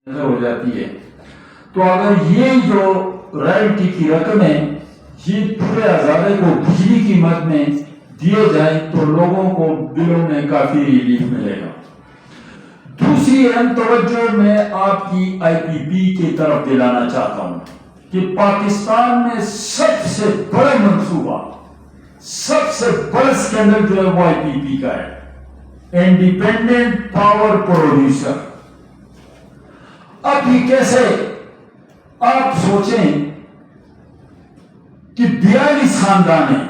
ہو جاتی ہے. تو اگر یہ جو رائلٹی کی رقم ہے یہ پورے ہزارے کو بجلی قیمت میں دیے جائیں تو لوگوں کو بلوں میں کافی ریلیف ملے گا. دوسری اہم توجہ میں آپ کی آئی پی پی کی طرف دلانا چاہتا ہوں کہ پاکستان میں سب سے بڑا منصوبہ، سب سے بڑا سکینڈل جو ہے وہ آئی پی پی کا ہے، انڈیپینڈنٹ پاور پروڈیوسر. اب یہ کیسے؟ آپ سوچیں کہ 42 خاندان ہیں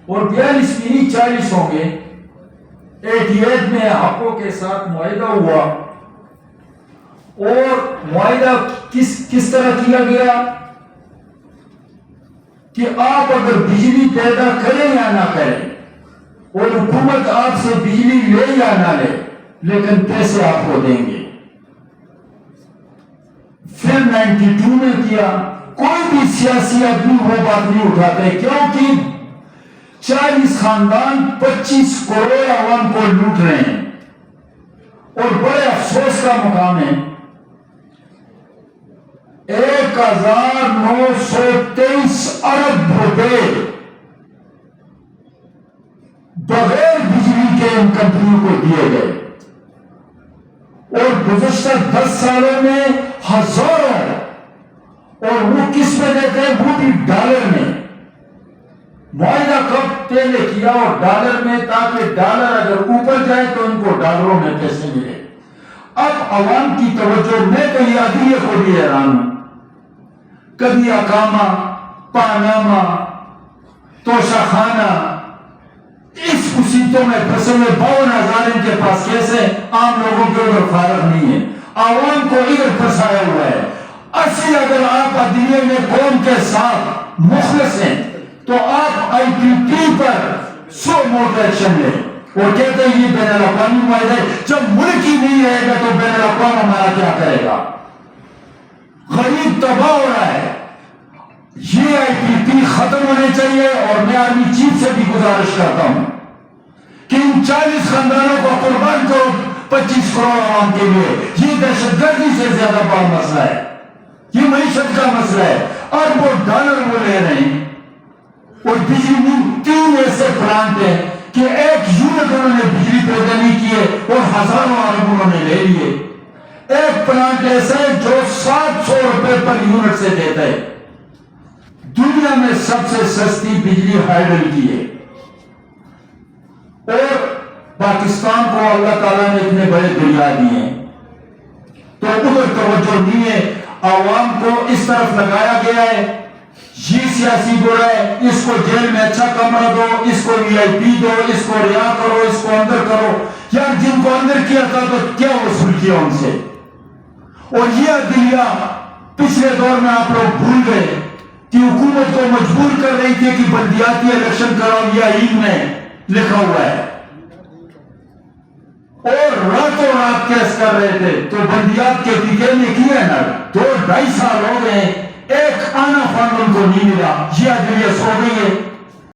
اور 42 نہیں 40 ہوں گے. 88 میں حقوں کے ساتھ معاہدہ ہوا اور معاہدہ کس طرح کیا گیا کہ آپ اگر بجلی پیدا کریں یا نہ کریں اور حکومت آپ سے بجلی لے یا نہ لے لیکن پیسے آپ کو دیں گے. پھر 92 میں کیا. کوئی بھی سیاسی آدمی وہ بات نہیں اٹھاتے کیونکہ 40 خاندان 25 کروڑ عوام کو لوٹ رہے ہیں. اور بڑے افسوس کا مقام ہے 1923 ارب روپے بغیر بجلی کے ان کمپنیوں کو دیے گئے اور گزشتہ 10 سالوں میں ہزاروں، اور وہ کس میں دیتے ہیں؟ وہ بھی ڈالر میں. معاہدہ کب پہلے کیا اور ڈالر میں، تاکہ ڈالر اگر اوپر جائے تو ان کو ڈالروں میں پیسے ملے. اب عوام کی توجہ، میں تو یہ عدلیہ کو بھی حیران ہوں. کبھی اقامہ، پاناما، توشہ خانہ، اس مصیبتوں میں پھنسے ہوئے 52,000 ان کے پاس کیسے؟ عام لوگوں کے ادھر فارغ نہیں ہے، عوام کو ادھر پھنسایا ہوا ہے. اصل اگر آپ عدلیہ میں قوم کے ساتھ مخلص ہیں تو آپ آئی پی پی پر 100 موڈ ایکشن لیں اور کہتے ہیں یہ بین الاقوامی معاہدہ ہے. جب ملک ہی نہیں رہے گا تو بین الاقوام ہمارا کیا کرے گا؟ غریب تباہ ہو رہا ہے. یہ آئی پی پی ختم ہونے چاہیے. اور میں آرمی چیف سے بھی گزارش کرتا ہوں کہ ان 40 خاندانوں کو قربان کرو 25 کروڑ عوام کے لیے. یہ دہشت گردی سے زیادہ بڑا مسئلہ ہے، یہ معیشت کا مسئلہ ہے. اربوں ڈالر وہ لے رہے ہیں اور بجلی 3 ایسے پلانٹ ہیں کہ 1 یونٹ انہوں نے بجلی پیدا نہیں کیے اور ہزاروں ارب انہوں نے لے لیے. ایک پلانٹ ایسا ہے جو 700 روپے پر یونٹ سے دیتا ہے. دنیا میں سب سے سستی بجلی ہائیڈل کی ہے. اور پاکستان کو اللہ تعالیٰ نے اتنے بڑے دریا دیے ہیں تو ادھر توجہ نہیں ہے. عوام کو اس طرف لگایا گیا ہے یہ سیاسی برا ہے، اس کو جیل میں اچھا کمرہ دو، اس کو وی آئی پی دو، اس کو رہا کرو، اس کو اندر کرو. یار جن کو اندر کیا تھا تو کیا وصول کیا ان سے؟ اور یہ عدلیہ پچھلے دور میں آپ لوگ بھول گئے کہ حکومت کو مجبور کر رہی تھی کہ بلدیاتی الیکشن کراؤ، یہ آئین میں لکھا ہوا ہے، اور راتوں رات کیس کر رہے تھے. تو بلدیات کے ٹکے میں کیا ہے نا 2-2.5 سال ہو گئے، ایک آنا فنڈ ان کو نہیں ملا. یہ عدلیہ سو گئی ہے.